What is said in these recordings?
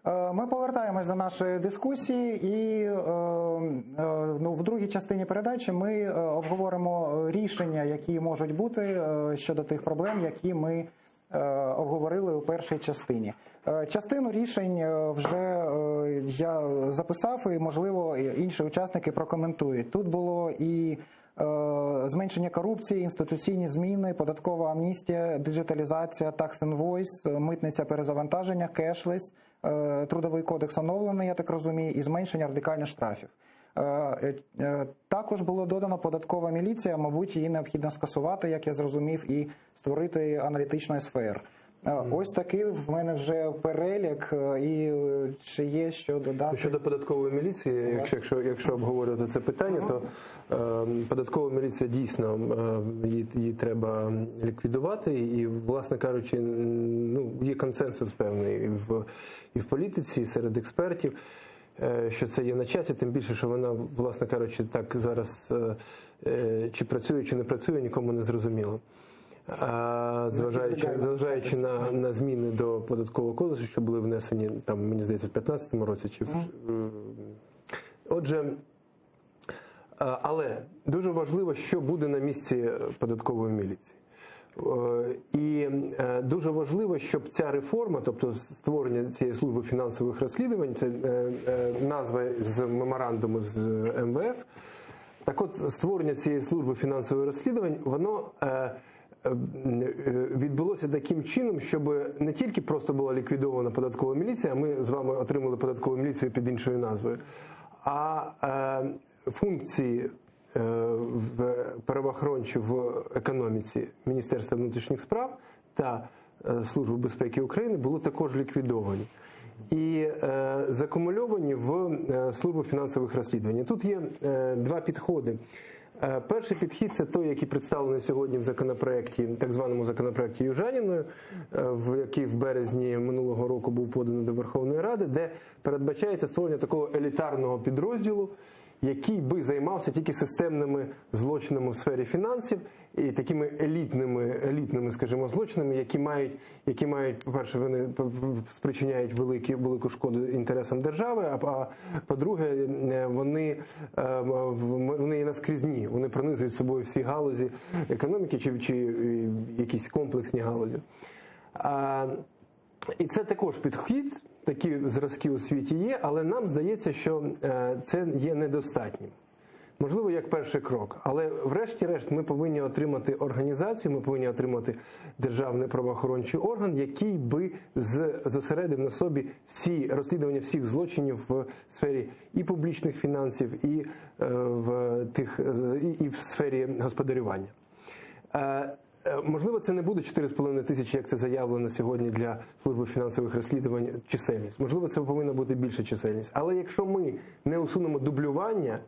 Ми повертаємось до нашої дискусії і в другій частині передачі ми обговоримо рішення, які можуть бути щодо тих проблем, які ми обговорили у першій частині. Частину рішень вже я записав і, можливо, інші учасники прокоментують. Тут було і зменшення корупції, інституційні зміни, податкова амністія, диджиталізація, tax invoice, митниця перезавантаження, кешлес, трудовий кодекс оновлений, я так розумію, і зменшення радикальних штрафів. Також було додано податкова міліція, мабуть, її необхідно скасувати, як я зрозумів, і створити аналітичну СФР. Ось такий в мене вже перелік, і чи є що додати? Щодо податкової міліції, якщо обговорювати це питання, то податкова міліція дійсно, її треба ліквідувати, і, власне кажучи, є консенсус певний і в політиці, і серед експертів, що це є на часі, тим більше, що вона, власне кажучи, так зараз чи працює, чи не працює, нікому не зрозуміло. Зважаючи на зміни до податкового кодексу, що були внесені, там, мені здається, в 2015 році. Отже, але дуже важливо, що буде на місці податкової міліції. І дуже важливо, щоб ця реформа, тобто створення цієї служби фінансових розслідувань, це назва з меморандуму з МВФ, так от створення цієї служби фінансових розслідувань, воно відбулося таким чином, щоб не тільки просто була ліквідована податкова міліція, а ми з вами отримали податкову міліцію під іншою назвою, а функції правоохорончі в економіці Міністерства внутрішніх справ та Служби безпеки України були також ліквідовані і закумульовані в Службу фінансових розслідувань. Тут є два підходи. Перший підхід – це той, який представлений сьогодні в законопроекті, так званому законопроекті Южаніною, який в березні минулого року був поданий до Верховної Ради, де передбачається створення такого елітарного підрозділу, який би займався тільки системними злочинами в сфері фінансів і такими елітними, скажімо, злочинами, які мають, по-перше, вони спричиняють велику шкоду інтересам держави, а по-друге, вони є наскрізні, вони пронизують собою всі галузі економіки чи якісь комплексні галузі. І це також підхід, такі зразки у світі є, але нам здається, що це є недостатнім. Можливо, як перший крок. Але врешті-решт ми повинні отримати організацію, ми повинні отримати державний правоохорончий орган, який би зосередив на собі всі розслідування всіх злочинів в сфері і публічних фінансів, і в сфері господарювання. Можливо, це не буде 4,5 тисячі, як це заявлено сьогодні для Служби фінансових розслідувань, чисельність. Можливо, це повинна бути більша чисельність. Але якщо ми не усунемо дублювання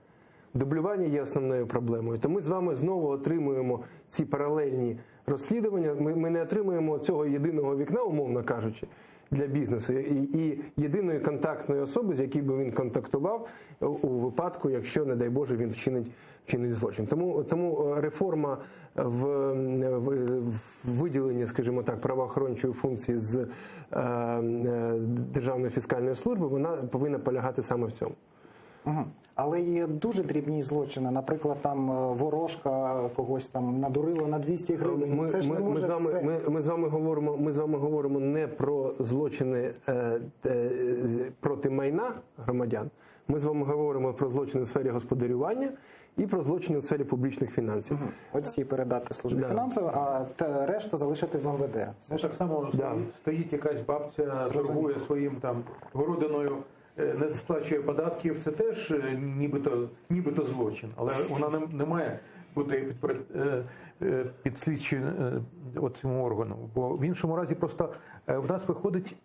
є основною проблемою, то ми з вами знову отримуємо ці паралельні розслідування. Ми не отримуємо цього єдиного вікна, умовно кажучи, для бізнесу і єдиної контактної особи, з якою би він контактував у випадку, якщо, не дай Боже, він вчинить злочин. Тому реформа в виділенні, скажімо так, правоохорончої функції з Державної фіскальної служби, вона повинна полягати саме в цьому. Але є дуже дрібні злочини, наприклад, там ворожка когось там надурила на 200 гривень. Ми з вами говоримо не про злочини проти майна громадян. Ми з вами говоримо про злочини в сфері господарювання і про злочини у сфері публічних фінансів. Оці передати службі фінансової, а решту залишити в МВД. Так само стоїть якась бабця, торгує своїм там городиною, не сплачує податків, це теж нібито злочин, але вона не має бути під слідчим цьому органу. Бо в іншому разі просто в нас виходить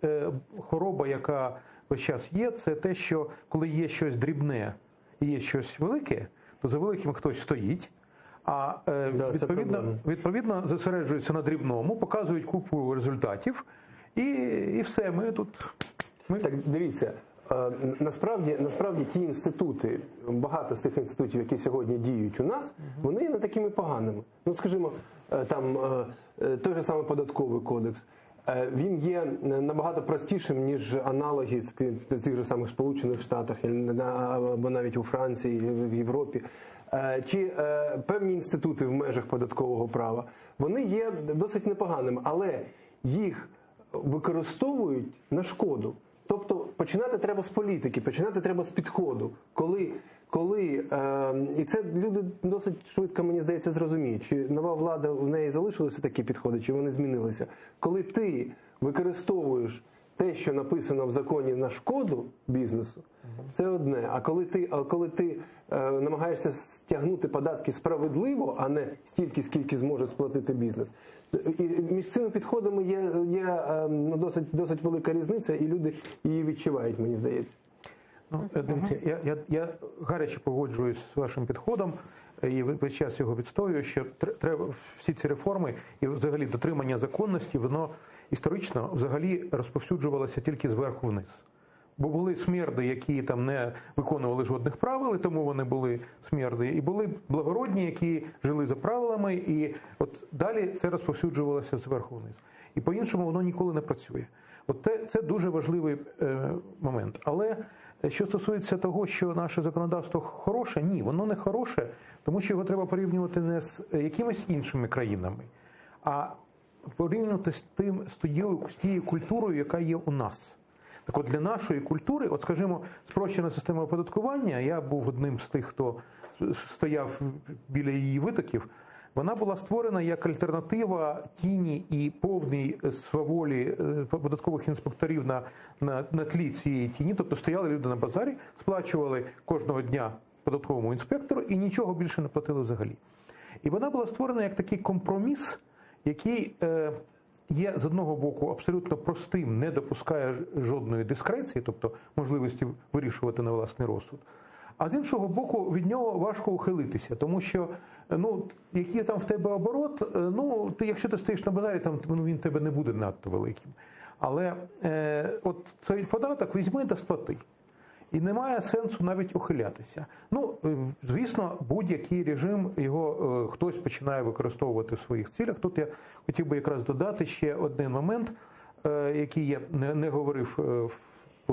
хвороба, яка весь час є, це те, що коли є щось дрібне і є щось велике, то за великим хтось стоїть, а відповідно зосереджуються на дрібному, показують купу результатів, і все, ми тут... Так, дивіться, насправді ті інститути, багато з тих інститутів, які сьогодні діють у нас, вони є не такими поганими. Ну, скажімо, там той же самий податковий кодекс, він є набагато простішим, ніж аналоги в тих же самих Сполучених Штатах або навіть у Франції, в Європі. Чи певні інститути в межах податкового права, вони є досить непоганими, але їх використовують на шкоду. Тобто починати треба з політики, починати треба з підходу. І це люди досить швидко, мені здається, зрозуміють, чи нова влада, в неї залишилися такі підходи, чи вони змінилися. Коли ти використовуєш те, що написано в законі на шкоду бізнесу, це одне. А коли ти намагаєшся стягнути податки справедливо, а не стільки, скільки зможе сплатити бізнес, і між цими підходами є досить велика різниця, і люди її відчувають, мені здається. Дивіться, я гаряче погоджуюсь з вашим підходом і весь час його відстоюю, що треба всі ці реформи і взагалі дотримання законності, воно історично взагалі розповсюджувалося тільки зверху вниз. Бо були смерди, які там не виконували жодних правил, і тому вони були смерди, і були благородні, які жили за правилами, і от далі це розповсюджувалося зверху вниз. І по-іншому воно ніколи не працює. От це дуже важливий момент. Але що стосується того, що наше законодавство хороше, ні, воно не хороше, тому що його треба порівнювати не з якимись іншими країнами, а порівнювати з тією культурою, яка є у нас. Так от для нашої культури, от скажімо, спрощена система оподаткування, я був одним з тих, хто стояв біля її витоків, вона була створена як альтернатива тіні і повній сваволі податкових інспекторів на тлі цієї тіні. Тобто стояли люди на базарі, сплачували кожного дня податковому інспектору і нічого більше не платили взагалі. І вона була створена як такий компроміс, який є з одного боку абсолютно простим, не допускає жодної дискреції, тобто можливості вирішувати на власний розсуд. А з іншого боку, від нього важко ухилитися, тому що, який там в тебе оборот, якщо ти стоїш на базарі, там він в тебе не буде надто великим. Але от цей податок візьми та сплати. І немає сенсу навіть ухилятися. Звісно, будь-який режим, його хтось починає використовувати в своїх цілях. Тут я хотів би якраз додати ще один момент, який я не говорив,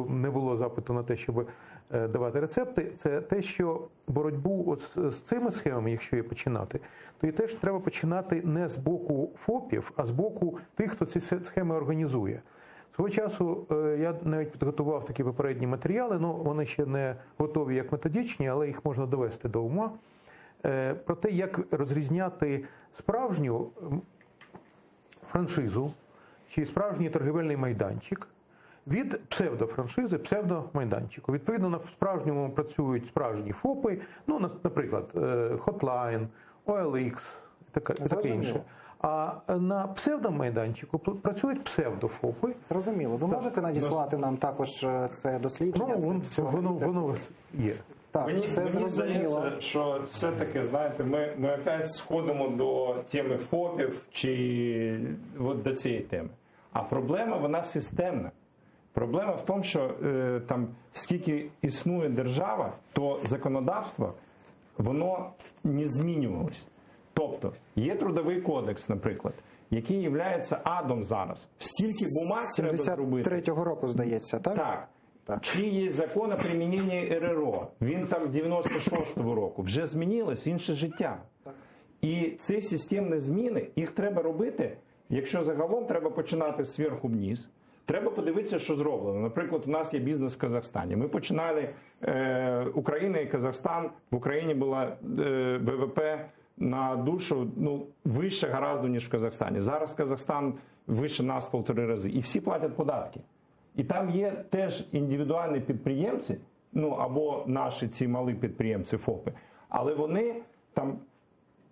не було запиту на те, щоб давати рецепти. Це те, що боротьбу з цими схемами, якщо її починати, то і теж треба починати не з боку ФОПів, а з боку тих, хто ці схеми організує. Свого часу я навіть підготував такі попередні матеріали, вони ще не готові як методичні, але їх можна довести до ума, про те, як розрізняти справжню франшизу чи справжній торгівельний майданчик від псевдофраншизи, псевдомайданчику. Відповідно, на справжньому працюють справжні ФОПи, наприклад, Hotline, OLX і таке інше. А на псевдомайданчику працюють псевдофопи. Зрозуміло. Ви можете надіслати нам також це дослідження? Воно є. Так, мені здається, що все-таки, знаєте, ми опять сходимо до теми ФОПів чи от до цієї теми. А проблема, вона системна. Проблема в тому, що там скільки існує держава, то законодавство, воно не змінювалось. Тобто, є Трудовий кодекс, наприклад, який є адом зараз. Стільки бумаг треба зробити. 73-го року, здається, так? Так. Чи є закон о приміненні РРО? Він там 96-го року. Вже змінилось інше життя. Так. І ці системні зміни, їх треба робити, якщо загалом треба починати зверху вниз. Треба подивитися, що зроблено. Наприклад, у нас є бізнес в Казахстані. Ми починали Україна і Казахстан. В Україні була ВВП на душу вище гораздо, ніж в Казахстані. Зараз Казахстан вище нас в 1,5 рази. І всі платять податки. І там є теж індивідуальні підприємці, або наші ці малі підприємці ФОПи, але вони там,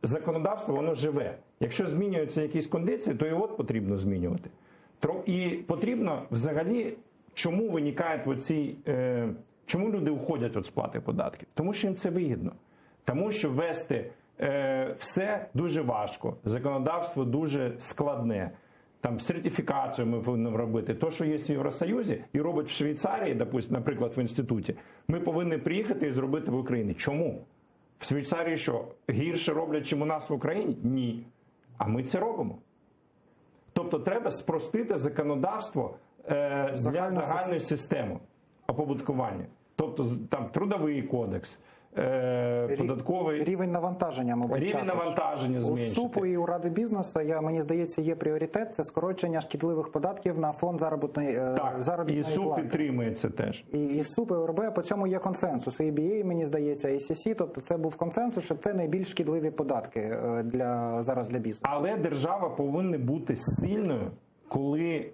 законодавство, воно живе. Якщо змінюються якісь кондиції, то його потрібно змінювати. І потрібно взагалі, чому виникають чому люди уходять від сплати податків? Тому що їм це вигідно. Тому що ввести все дуже важко, законодавство дуже складне. Там сертифікацію ми повинні робити. То, що є в Євросоюзі і робить в Швейцарії, наприклад, в інституті, ми повинні приїхати і зробити в Україні. Чому? В Швейцарії що, гірше роблять, чим у нас в Україні? Ні. А ми це робимо. Тобто треба спростити законодавство для загальної системи оподаткування. Тобто там трудовий кодекс, податковий рівень навантаження, мабуть. Рівень навантаження зменшити. У СУПу і у Ради бізнесу, мені здається, є пріоритет – це скорочення шкідливих податків на фонд заробітної і СУП плати. підтримує це теж. І СУП, і ОРБ, по цьому є консенсус. І EBA, мені здається, і SEC, тобто це був консенсус, що це найбільш шкідливі податки зараз для бізнесу. Але держава повинна бути сильною, коли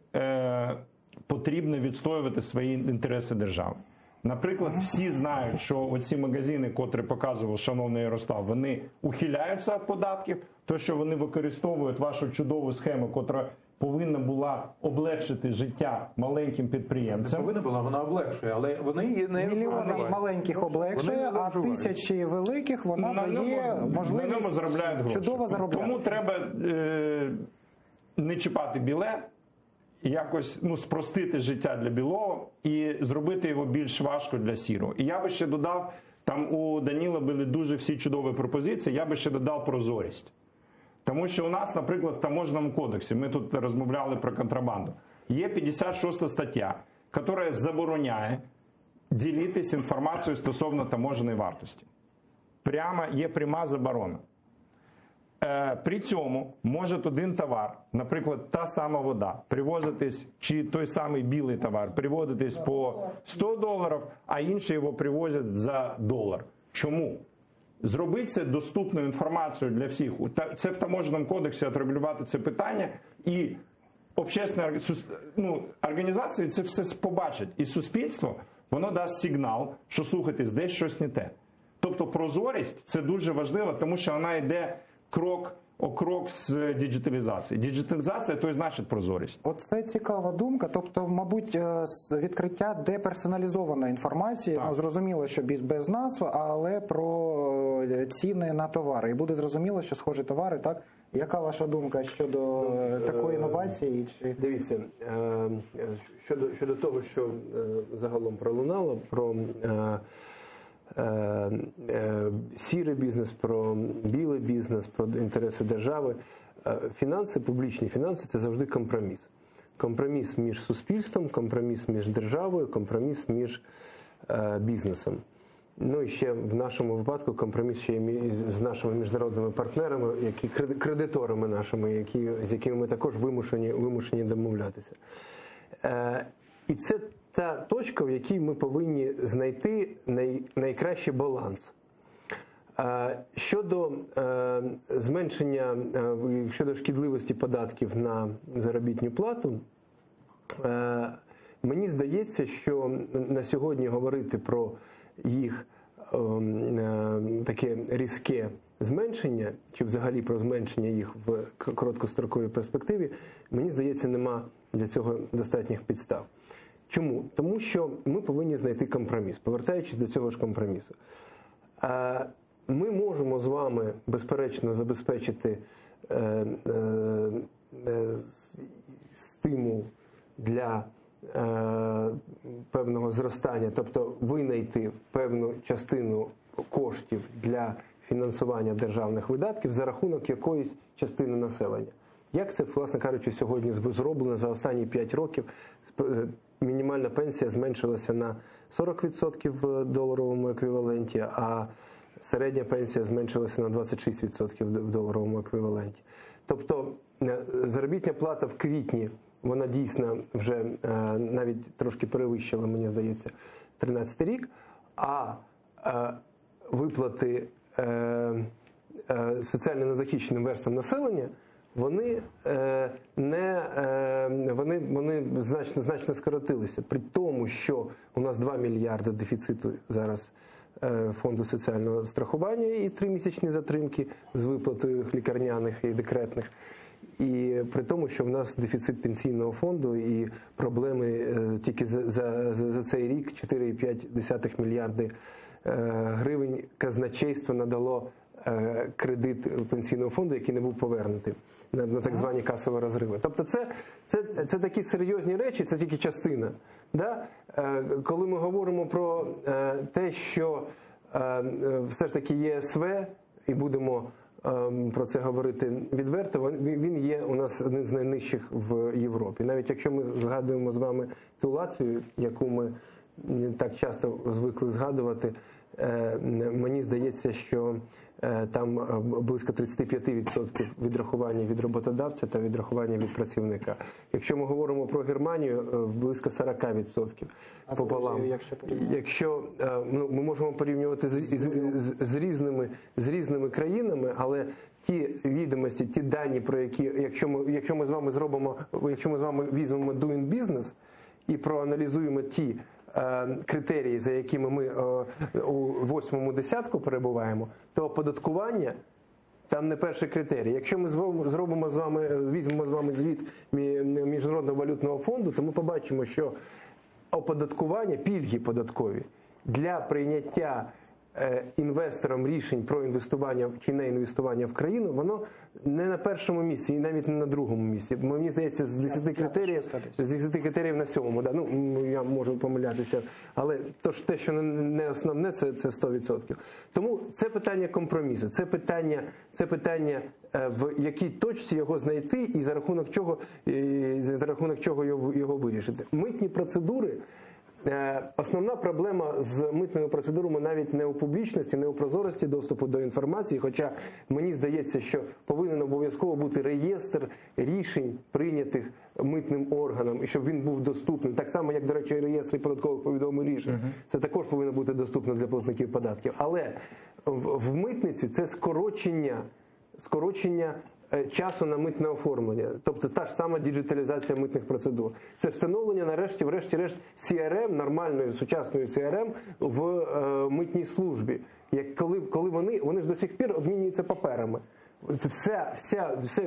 потрібно відстоювати свої інтереси держави. Наприклад, всі знають, що оці магазини, котрі показував шановний Ярослав, вони ухиляються від податків, то що вони використовують вашу чудову схему, котра повинна була облегшити життя маленьким підприємцям. Повинна була, вона облегшує, але вони її не Мільйони маленьких облегшує, а тисячі великих вона дає можливість чудово заробляти. Тому треба не чіпати біле, якось спростити життя для білого і зробити його більш важко для сірого. І я би ще додав, там у Даніла були дуже всі чудові пропозиції, я би ще додав прозорість. Тому що у нас, наприклад, в Таможенному кодексі, ми тут розмовляли про контрабанду, є 56 стаття, яка забороняє ділитись інформацією стосовно таможеної вартості. Прямо є пряма заборона. При цьому може один товар, наприклад, та сама вода, привозитись, чи той самий білий товар, привозитись по $100, а інші його привозять за $1. Чому? Зробити це доступною інформацією для всіх. Це в Таможеному кодексі отрегулювати це питання, і общественні організації це все побачать. І суспільство, воно дасть сигнал, що слухайте, десь щось не те. Тобто прозорість – це дуже важливо, тому що вона йде крок з діджиталізації. Діджиталізація – то і значить прозорість. Оце цікава думка. Тобто, мабуть, відкриття деперсоналізованої інформації, зрозуміло, що без назв, але про ціни на товари. І буде зрозуміло, що схожі товари, так? Яка ваша думка щодо такої інновації? Дивіться, щодо того, що загалом пролунало, про сірий бізнес, про білий бізнес, про інтереси держави. Фінанси, публічні фінанси – це завжди компроміс. Компроміс між суспільством, компроміс між державою, компроміс між бізнесом. Ну і ще в нашому випадку компроміс ще й з нашими міжнародними партнерами, кредиторами нашими, з якими ми також вимушені домовлятися. І це та точка, в якій ми повинні знайти найкращий баланс. Щодо зменшення, щодо шкідливості податків на заробітну плату, мені здається, що на сьогодні говорити про їх таке різке зменшення, чи взагалі про зменшення їх в короткостроковій перспективі, мені здається, нема для цього достатніх підстав. Чому? Тому що ми повинні знайти компроміс, повертаючись до цього ж компромісу. Ми можемо з вами, безперечно, забезпечити стимул для певного зростання, тобто винайти певну частину коштів для фінансування державних видатків за рахунок якоїсь частини населення. Як це, власне кажучи, сьогодні зроблено за останні 5 років? Мінімальна пенсія зменшилася на 40% в доларовому еквіваленті, а середня пенсія зменшилася на 26% в доларовому еквіваленті. Тобто заробітна плата в квітні, вона дійсно вже навіть трошки перевищила, мені здається, 13 рік, а виплати соціально незахищеним верствам населення, вони значно скоротилися. При тому, що у нас 2 мільярди дефіциту зараз фонду соціального страхування і 3-місячні затримки з виплатою лікарняних і декретних. І при тому, що в нас дефіцит пенсійного фонду і проблеми тільки за цей рік 4,5 мільярди гривень казначейство надало кредит пенсійного фонду, який не був повернутий на так звані касові розриви. Тобто це такі серйозні речі, це тільки частина. Да? Коли ми говоримо про те, що все ж таки ЄСВ, і будемо про це говорити відверто, він є у нас один з найнижчих в Європі. Навіть якщо ми згадуємо з вами ту Латвію, яку ми так часто звикли згадувати, мені здається, що там близько 35% відрахування від роботодавця та відрахування від працівника. Якщо ми говоримо про Германію, близько 40% пополам. Якщо ми можемо порівнювати з різними країнами, але ті відомості, ті дані, про які, якщо ми з вами візьмемо Doing Business і проаналізуємо ті критерії, за якими ми у 8-му десятку перебуваємо, то оподаткування там не перший критерій. Якщо ми візьмемо з вами звіт Міжнародного валютного фонду, то ми побачимо, що оподаткування, пільги податкові для прийняття інвесторам рішень про інвестування чи не інвестування в країну, воно не на першому місці і навіть не на другому місці. Мені здається, з 10 критеріїв на 7-му. Да. Ну, я можу помилятися, але те, що не основне, це 100%. Тому це питання компромісу, це питання в якій точці його знайти і за рахунок чого його вирішити. Митні процедури. Основна проблема з митними процедурами навіть не у публічності, не у прозорості доступу до інформації, хоча мені здається, що повинен обов'язково бути реєстр рішень, прийнятих митним органом, і щоб він був доступним. Так само, як, до речі, і реєстри податкових повідомлень рішень. Це також повинно бути доступно для платників податків. Але в митниці це скорочення часу на митне оформлення, тобто та ж сама діджиталізація митних процедур. Це встановлення, врешті-решт, CRM, нормальної сучасної CRM в митній службі. Коли вони ж до сих пір обмінюються паперами.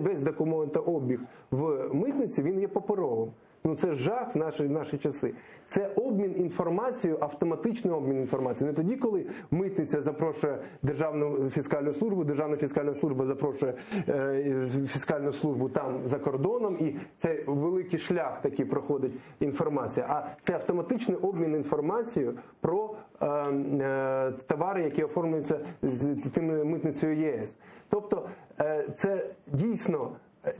Весь документообіг в митниці, він є паперовим. Ну це жах в наші часи. Це обмін інформацією, автоматичний обмін інформацією. Не тоді, коли митниця запрошує Державну фіскальну службу, Державна фіскальна служба запрошує фіскальну службу там за кордоном, і це великий шлях такий проходить інформація. А це автоматичний обмін інформацією про товари, які оформлюються з тим митницею ЄС. Тобто це дійсно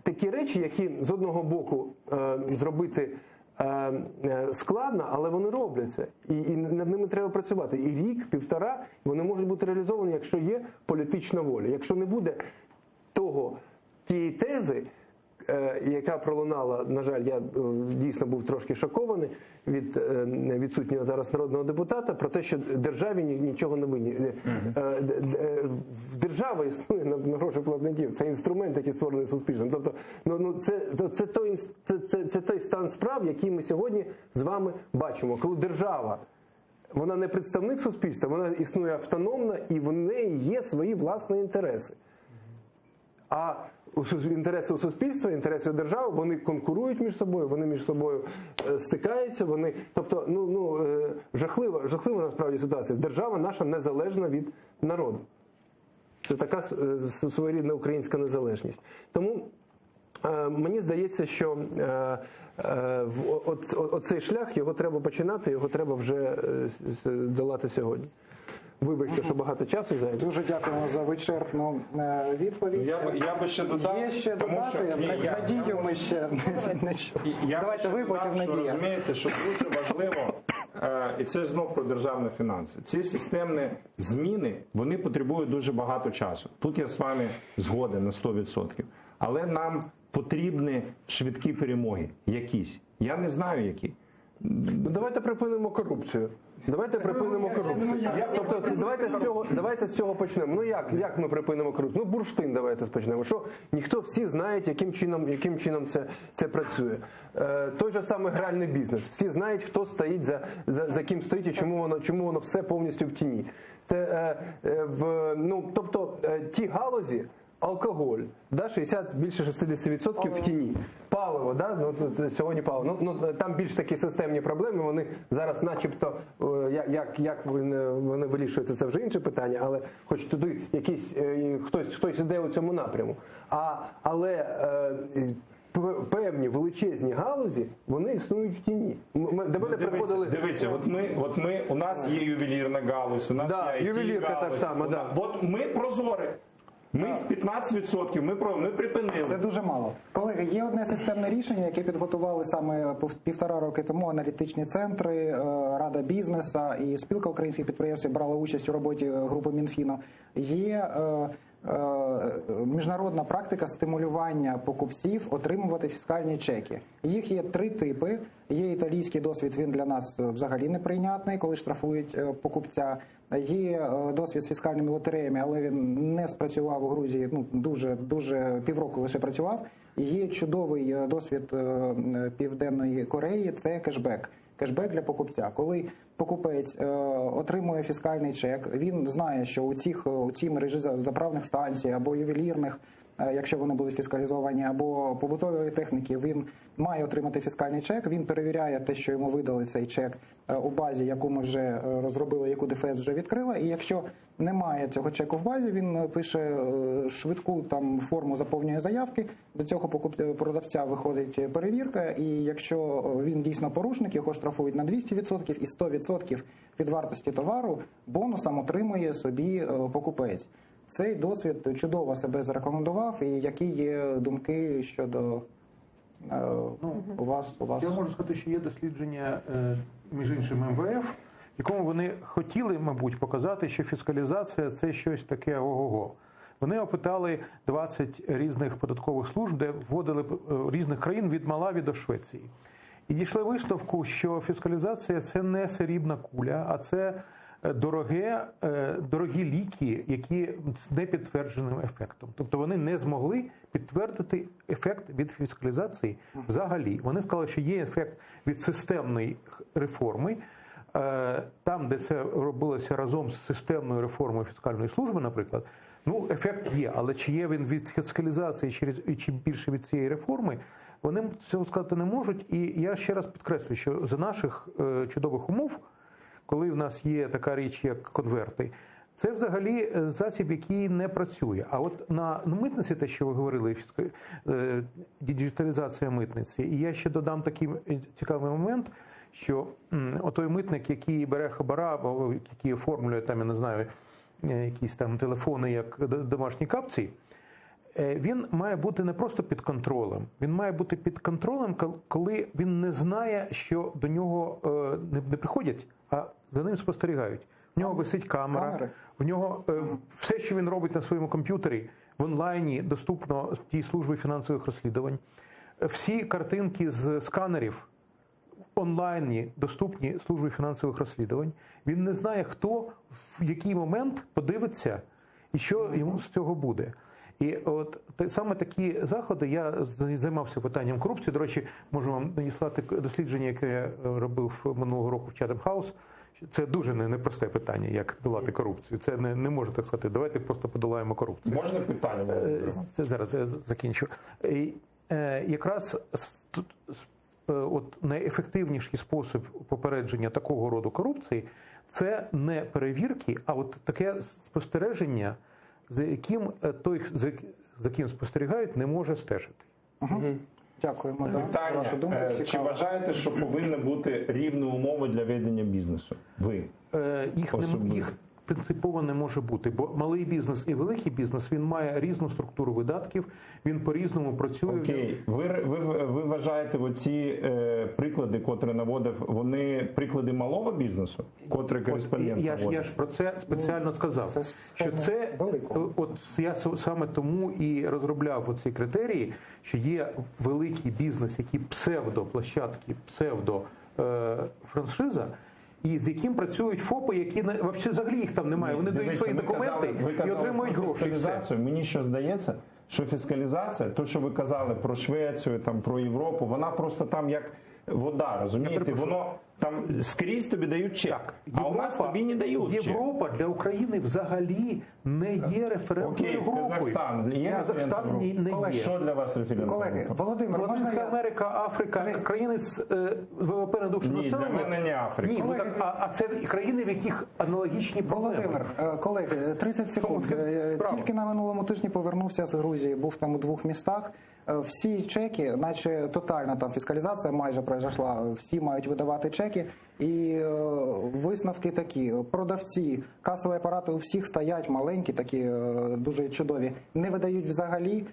такі речі, які з одного боку зробити складно, але вони робляться. І над ними треба працювати. І рік, півтора вони можуть бути реалізовані, якщо є політична воля. Якщо не буде тієї тези, яка пролунала, на жаль, я дійсно був трошки шокований від відсутнього зараз народного депутата, про те, що державі нічого не винні. Держава існує на гроші платників. Це інструмент, який створений суспільством. Тобто, це той стан справ, який ми сьогодні з вами бачимо. Коли держава, вона не представник суспільства, вона існує автономно, і в неї є свої власні інтереси. А інтереси у суспільства, інтереси у держави, вони конкурують між собою, вони між собою стикаються, тобто, жахлива насправді ситуація. Держава наша незалежна від народу. Це така своєрідна українська незалежність. Тому мені здається, що оцей шлях, його треба починати, його треба вже долати сьогодні. Вибачте, що багато часу зайде. Дуже дякуємо за вичерпну відповідь. Я би ще додав. Є ще додати, Надію ми ще не чули. Давайте ви, потім Надія. Розумієте, що дуже важливо, і це знов про державні фінанси. Ці системні зміни, вони потребують дуже багато часу. Тут я з вами згоден на 100%. Але нам потрібні швидкі перемоги. Якісь. Я не знаю, які. Давайте припинимо корупцію. Давайте з цього почнемо. Ну як ми припинимо корупцію? Ну бурштин давайте почнемо. Що всі знають, яким чином це працює. Той же самий гральний бізнес. Всі знають, хто стоїть за ким стоїть і чому воно все повністю в тіні. Тобто ті галузі, алкоголь, більше 60% в тіні. Паливо, сьогодні паливо. Там більш такі системні проблеми, вони зараз начебто, як вони вирішуються, це вже інше питання, але хоч туди хтось іде у цьому напряму. Але певні величезні галузі, вони існують в тіні. Дивіться, у нас є ювелірна галузь, у нас є ювелірка так само, От ми прозорі. Ми в 15%, ми припинили. Це дуже мало. Колеги, є одне системне рішення, яке підготували саме 1,5 роки тому аналітичні центри, Рада бізнесу і Спілка українських підприємців брали участь у роботі групи Мінфіну. Є міжнародна практика стимулювання покупців отримувати фіскальні чеки. Їх є 3 типи. Є італійський досвід, він для нас взагалі неприйнятний, коли штрафують покупця. Є досвід з фіскальними лотереями, але він не спрацював у Грузії, дуже півроку лише працював. Є чудовий досвід Південної Кореї, це кешбек. Кешбек для покупця. Коли покупець отримує фіскальний чек, він знає, що у цій мережі заправних станцій або ювелірних, якщо вони будуть фіскалізовані, або побутової техніки, він має отримати фіскальний чек, він перевіряє те, що йому видали цей чек у базі, яку ми вже розробили, яку ДФС вже відкрила, і якщо немає цього чеку в базі, він пише швидку там форму, заповнює заявки, до цього продавця виходить перевірка, і якщо він дійсно порушник, його штрафують на 200% і 100% від вартості товару бонусом отримує собі покупець. Цей досвід чудово себе зарекомендував, і які є думки щодо у вас? Я можу сказати, що є дослідження, між іншим, МВФ, в якому вони хотіли, мабуть, показати, що фіскалізація – це щось таке ого-го. Вони опитали 20 різних податкових служб, де вводили різних країн від Малаві до Швеції. І дійшли висновку, що фіскалізація – це не срібна куля, а це дорогі ліки, які з непідтвердженим ефектом. Тобто вони не змогли підтвердити ефект від фіскалізації взагалі. Вони сказали, що є ефект від системної реформи. Там, де це робилося разом з системною реформою фіскальної служби, наприклад, ефект є, але чи є він від фіскалізації чи більше від цієї реформи, вони цього сказати не можуть. І я ще раз підкреслюю, що за наших чудових умов, коли в нас є така річ, як конверти, це взагалі засіб, який не працює. А от на митниці, те, що ви говорили, діджиталізація митниці, і я ще додам такий цікавий момент, що отой митник, який бере хабара, або який оформлює там, я не знаю, якісь там телефони, як домашні капці, він має бути не просто під контролем, він має бути під контролем, коли він не знає, що до нього не приходять, а за ним спостерігають. В нього висить камера, в нього все, що він робить на своєму комп'ютері, в онлайні доступно тій службі фінансових розслідувань. Всі картинки з сканерів онлайні доступні службі фінансових розслідувань. Він не знає, хто в який момент подивиться і що йому з цього буде. І от саме такі заходи, я займався питанням корупції. До речі, можу вам надіслати дослідження, яке я робив минулого року в Chatham House. Це дуже непросте питання, як долати корупцію. Це не можна так сказати, давайте просто подолаємо корупцію. Можна питання? Це зараз я закінчу. І, якраз от найефективніший спосіб попередження такого роду корупції – це не перевірки, а от таке спостереження, за яким той, за ким спостерігають, не може стежити. Дякуємо за вашу думку. Питання, чи вважаєте, що повинні бути рівні умови для ведення бізнесу? Ви? Їх принципово не може бути, бо малий бізнес і великий бізнес, він має різну структуру видатків, він по-різному працює. Окей. Ви вважаєте, оці приклади, котрі наводив, вони приклади малого бізнесу, котрі кореспондент наводив? Я ж про це спеціально сказав, що це, от я саме тому і розробляв оці критерії, що є великий бізнес, які псевдоплощадки, псевдофраншиза, і з яким працюють ФОПи, які взагалі їх там немає. Вони дають свої документи і отримують гроші. Мені що здається, що фіскалізація, то, що ви казали про Швецію, там, про Європу, вона просто там як вода, розумієте? Воно там скрізь тобі дають чек, а у нас тобі не дають чек. Європа для України взагалі не є референтною групою. Казахстан не є. Що для вас референтна Колеги, група? Володимир, Латинська Америка, Африка, країни з ВВП на душу населення. Для мене не Африка. Ні, а це країни, в яких аналогічні проблеми. Володимир, колеги, 30 секунд. Тільки на минулому тижні повернувся з Грузії, був там у 2 містах. Всі чеки, наче тотальна там фіскалізація майже пройшла, всі мають видавати чеки. чеки. І висновки такі: продавці, касові апарати у всіх стоять маленькі, такі дуже чудові, не видають взагалі.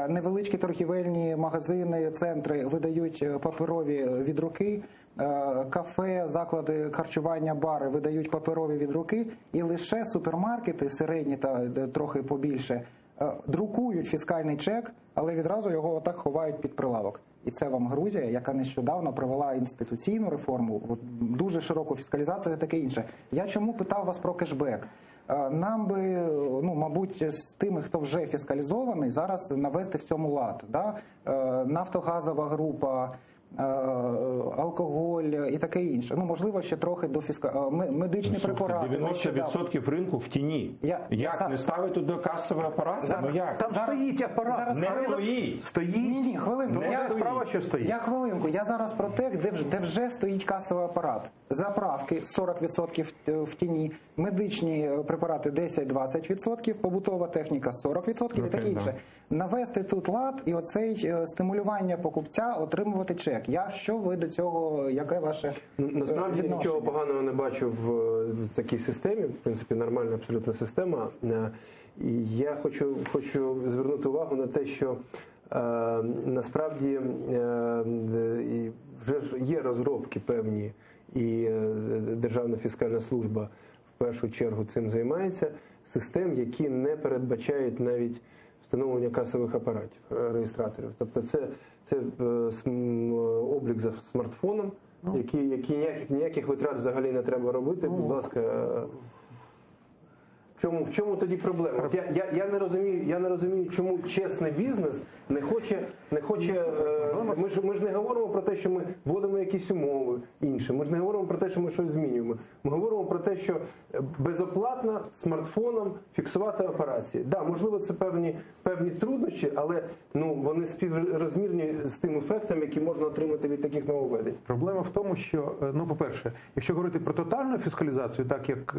Невеличкі торгівельні магазини, центри видають паперові від руки, кафе, заклади харчування, бари видають паперові від руки, і лише супермаркети, середні та трохи побільше, друкують фіскальний чек, але відразу його отак ховають під прилавок. І це вам Грузія, яка нещодавно провела інституційну реформу, дуже широку фіскалізацію і таке інше. Я чому питав вас про кешбек? Нам би, мабуть, з тими, хто вже фіскалізований, зараз навести в цьому лад. Да? Нафтогазова група, алкоголь і таке інше. Можливо, ще трохи до медичні препарати. 90% ринку в тіні. Як не ставити до касового апарату? Там стоїть апарат. Не стоїть. Стоїть. Ні, хвилинку. Справа, що стоїть. Я зараз про те, де вже стоїть касовий апарат. Заправки 40% в тіні, медичні препарати 10-20%, побутова техніка 40% і таке інше. Навести тут лад і оцей стимулювання покупця отримувати чек. Що ви до цього, яке ваше насправді відношення? Нічого поганого не бачу в такій системі. В принципі, нормальна абсолютно система. І я хочу звернути увагу на те, що насправді вже ж є розробки певні, і Державна фіскальна служба в першу чергу цим займається, систем, які не передбачають навіть встановлення касових апаратів, реєстраторів. Тобто це облік за смартфоном, які ніяких витрат взагалі не треба робити. Будь ласка, в чому тоді проблема? От я не розумію, чому чесний бізнес не хоче. Ми ж не говоримо про те, що ми вводимо якісь умови інші. Ми ж не говоримо про те, що ми щось змінюємо. Ми говоримо про те, що безоплатно смартфоном фіксувати операції. Да, можливо, це певні труднощі, але вони співрозмірні з тим ефектом, який можна отримати від таких нововведень. Проблема в тому, що, по-перше, якщо говорити про тотальну фіскалізацію, так як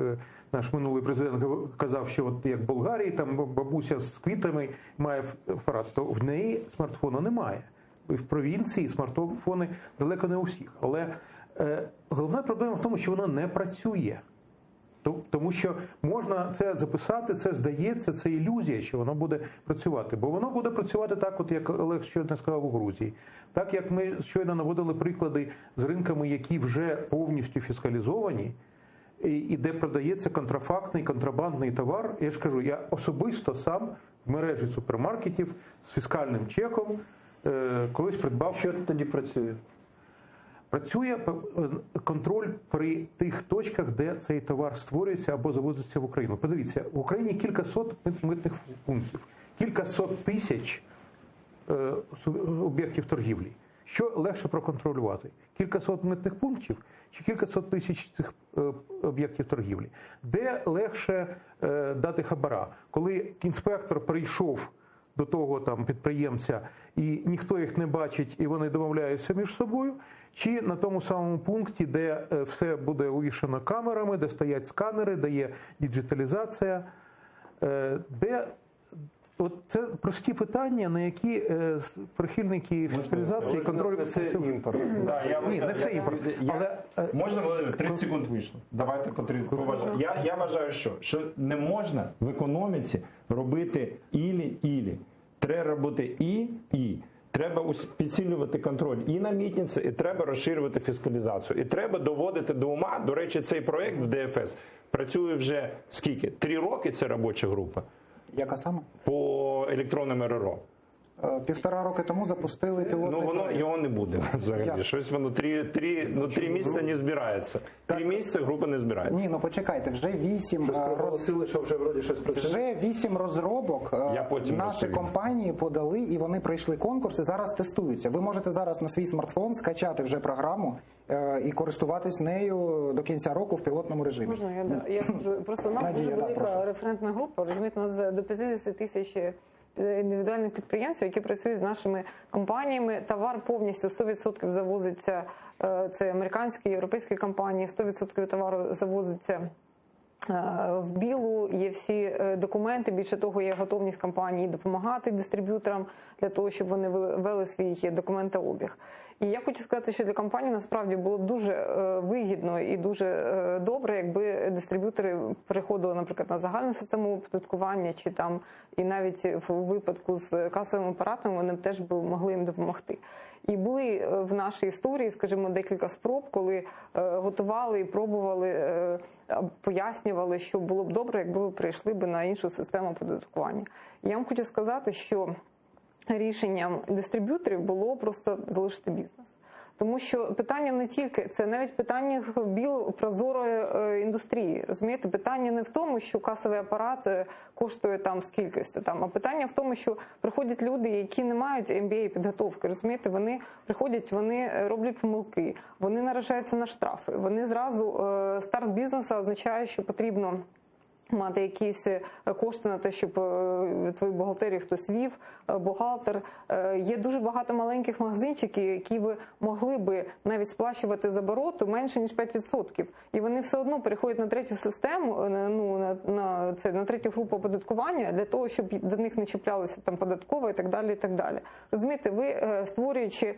наш минулий президент казав, що от як в Болгарії, там бабуся з квітами має апарат, то в неї смартфону немає. І в провінції смартфони далеко не у всіх. Але головна проблема в тому, що воно не працює. Тому що можна це записати, це здається, це ілюзія, що воно буде працювати. Бо воно буде працювати так, от як Олег щойно сказав у Грузії. Так, як ми щойно наводили приклади з ринками, які вже повністю фіскалізовані, і де продається контрафактний, контрабандний товар. Я ж кажу, я особисто сам в мережі супермаркетів з фіскальним чеком колись придбав. Що тоді працює? Працює контроль при тих точках, де цей товар створюється або завозиться в Україну. Подивіться, в Україні кількасот митних пунктів, кількасот тисяч об'єктів торгівлі. Що легше проконтролювати? Кількасот митних пунктів чи кількасот тисяч цих об'єктів торгівлі? Де легше дати хабара? Коли інспектор прийшов до того підприємця і ніхто їх не бачить і вони домовляються між собою, чи на тому самому пункті, де все буде увішано камерами, де стоять сканери, де є діджиталізація, де... От це прості питання, на які прихильники фіскалізації і контролю... Це імпорт. Ні, не все імпорт. Можна, Володимир, 30 секунд вийшло. Давайте поважати. Я вважаю, що не можна в економіці робити ілі. Треба робити і. Треба підсилювати контроль і на митниці, і треба розширювати фіскалізацію. І треба доводити до ума. До речі, цей проєкт в ДФС працює вже скільки? 3 роки це робоча група. Яка саме? По електронному РРО. 1,5 роки тому запустили пілотний проєкт. Його не буде взагалі. Щось воно 3 місяці не збирається. 3 місяці група не збирається. Ні, почекайте, вже 8 що вже вроді щось працює. Вже 8 розробок наші компанії подали, і вони пройшли конкурс, і зараз тестуються. Ви можете зараз на свій смартфон скачати вже програму і користуватись нею до кінця року в пілотному режимі. Можна, я скажу. Просто у нас дуже велика референтна група, розумієте, у нас до 50 тисяч індивідуальних підприємців, які працюють з нашими компаніями. Товар повністю 100% завозиться, це американські, європейські компанії, 100% товару завозиться в білу, є всі документи, більше того, є готовність компанії допомагати дистриб'юторам для того, щоб вони вели свій документообіг. І я хочу сказати, що для компанії насправді було б дуже вигідно і дуже добре, якби дистриб'ютори переходили, наприклад, на загальну систему оподаткування, чи там і навіть в випадку з касовим апаратом вони б теж могли їм допомогти. І були в нашій історії, скажімо, декілька спроб, коли готували і пробували, пояснювали, що було б добре, якби ви прийшли б на іншу систему оподаткування. Я вам хочу сказати, що рішенням дистриб'юторів було просто залишити бізнес. Тому що питання не тільки, це навіть питання прозорої індустрії. Розумієте, питання не в тому, що касовий апарат коштує там скількись там, а питання в тому, що приходять люди, які не мають MBA-підготовки. Розумієте, вони приходять, вони роблять помилки, вони наражаються на штрафи. Вони зразу, старт бізнесу означає, що потрібно мати якісь кошти на те, щоб твою бухгалтерію хтось вів, бухгалтер. Є дуже багато маленьких магазинчиків, які ви могли би навіть сплачувати з обороту менше, ніж 5%. І вони все одно переходять на третю систему, на третю групу оподаткування, для того, щоб до них не чіплялися там податкова і так далі, і так далі. Розумієте, ви створюючи,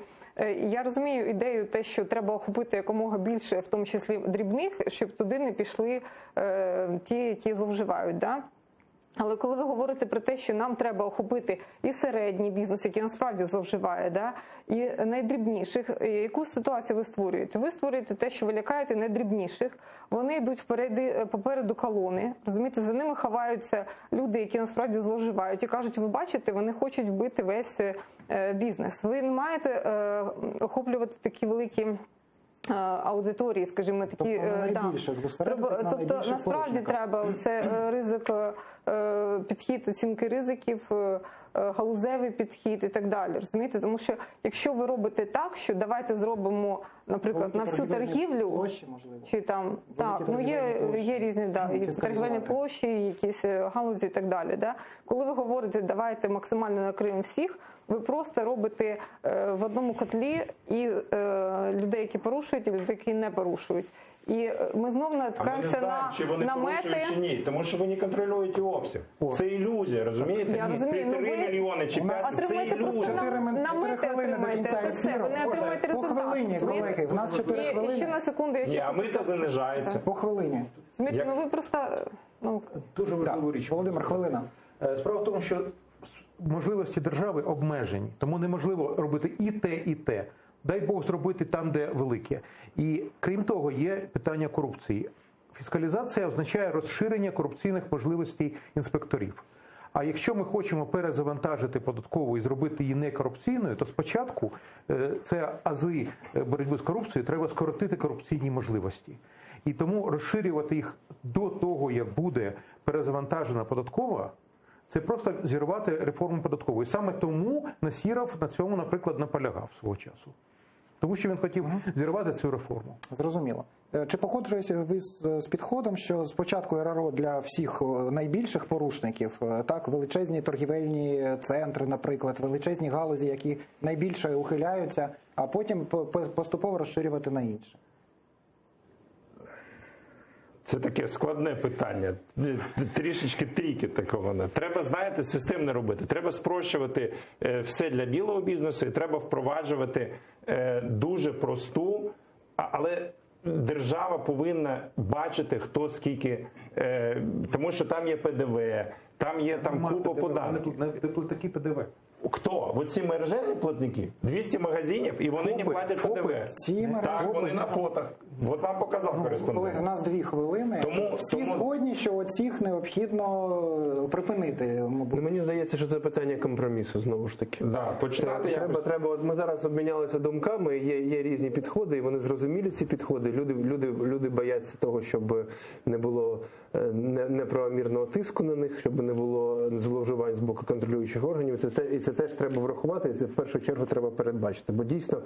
я розумію ідею те, що треба охопити якомога більше, в тому числі дрібних, щоб туди не пішли ті, які зловживають, да? Але коли ви говорите про те, що нам треба охопити і середній бізнес, який насправді зловживає, да? І найдрібніших, яку ситуацію ви створюєте? Ви створюєте те, що ви лякаєте найдрібніших, вони йдуть попереду колони, розумієте, за ними ховаються люди, які насправді зловживають і кажуть, ви бачите, вони хочуть вбити весь бізнес. Ви не маєте охоплювати такі великі аудиторії, скажімо, такі, тобто насправді треба це ризик, підхід оцінки ризиків, галузевий підхід і так далі. Розумієте, тому що якщо ви робите так, що давайте зробимо, наприклад, на всю торгівлю, чи там так, ну є різні, да, і торгівельні площі, якісь галузі і так далі. Да. Коли ви говорите, давайте максимально накриємо всіх, ви просто робите в одному котлі і людей, які порушують, і людей, які не порушують. І ми знову наткаємося на мети. Чи ні, тому що ви не контролюєте обсяг. Це ілюзія, розумієте? Я розумію, 3 мільйони чекати, це ілюзія. На мети отримаєте, все, ви не отримаєте результат. По хвилині, колеги, в нас 4 хвилини. І ще на секунду. Ні, а мита занижається. По хвилині. Смотрите, ну ви просто... Дуже важливу річ. Володимир, хвилина. Справа в тому, що можливості держави обмежені, тому неможливо робити і те, і те. Дай Бог зробити там, де велике. І крім того, є питання корупції. Фіскалізація означає розширення корупційних можливостей інспекторів. А якщо ми хочемо перезавантажити податкову і зробити її некорупційною, то спочатку це ази боротьби з корупцією, треба скоротити корупційні можливості. І тому розширювати їх до того, як буде перезавантажена податкова, це просто зірвати реформу податкової. Саме тому Насіров на цьому, наприклад, наполягав свого часу. Тому що він хотів зірвати цю реформу. Зрозуміло. Чи погоджуєтеся ви з підходом, що спочатку РРО для всіх найбільших порушників, так, величезні торгівельні центри, наприклад, величезні галузі, які найбільше ухиляються, а потім поступово розширювати на інше? Це таке складне питання. Трішечки трійки такого. Треба, знаєте, системно робити. Треба спрощувати все для білого бізнесу і треба впроваджувати дуже просту, але держава повинна бачити, хто скільки, тому що там є ПДВ, там є купа податків. Такі ПДВ. Хто? Оці мережеві платники? 200 магазинів, і вони не платять ПДВ. Так, вони на фотах. От вам показав кореспондент. У нас 2 хвилини. Всі згодні, що оцих необхідно припинити. Мені здається, що це питання компромісу, знову ж таки. Да, починати треба. Ми зараз обмінялися думками, є різні підходи, і вони зрозуміли ці підходи. Люди бояться того, щоб не було неправомірного тиску на них, щоб не було зловживань з боку контролюючих органів. І це теж треба врахувати, і це в першу чергу треба передбачити. Бо дійсно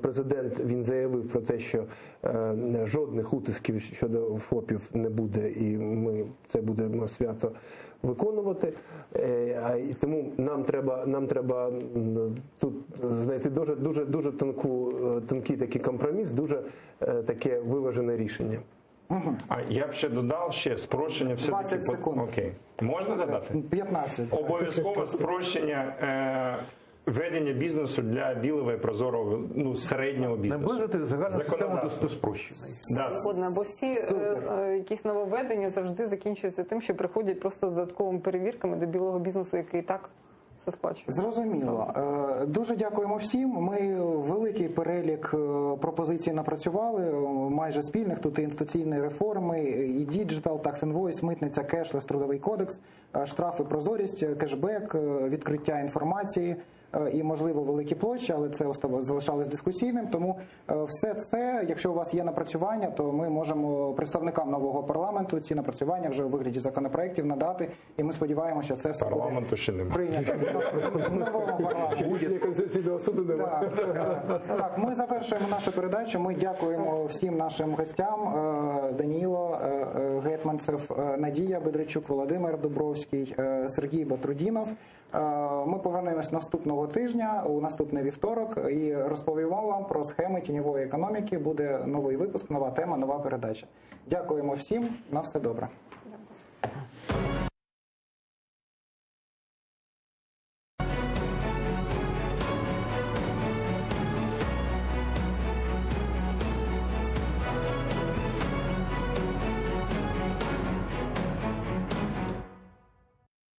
президент, він заявив про те, що жодних утисків щодо ФОПів не буде, і ми це будемо свято виконувати. І тому нам треба тут знайти дуже тонкий такий компроміс, дуже таке виважене рішення. А я б ще додав спрощення все-таки. 20 секунд. Окей. Можна додати? 15. Обов'язково спрощення ведення бізнесу для білого і прозорого, ну, середнього бізнесу. Наближити загальну систему Законодавство. до спрощеної. Да. Згодна, бо всі якісь нововведення завжди закінчуються тим, що приходять просто з додатковими перевірками до білого бізнесу, який і так все сплачує. Зрозуміло. Дуже дякуємо всім. Ми великий перелік пропозицій напрацювали, майже спільних. Тут і інституційні реформи, і діджитал, tax invoice, митниця, кешлес, трудовий кодекс, штрафи, прозорість, кешбек, відкриття інформації і, можливо, великі площі, але це залишалось дискусійним. Тому все це, якщо у вас є напрацювання, то ми можемо представникам нового парламенту ці напрацювання вже у вигляді законопроєктів надати, і ми сподіваємося, що це все Парламенту ще немає. прийнято в новому парламенті. Рішення Конституційного суду немає. Так, ми завершуємо нашу передачу. Ми дякуємо всім нашим гостям: Даніло Гетманцев, Надія Бедричук, Володимир Дубровський, Сергій Батрудінов. Ми повернемось наступного тижня, у наступний вівторок, і розповімо вам про схеми тіньової економіки. Буде новий випуск, нова тема, нова передача. Дякуємо всім. На все добре.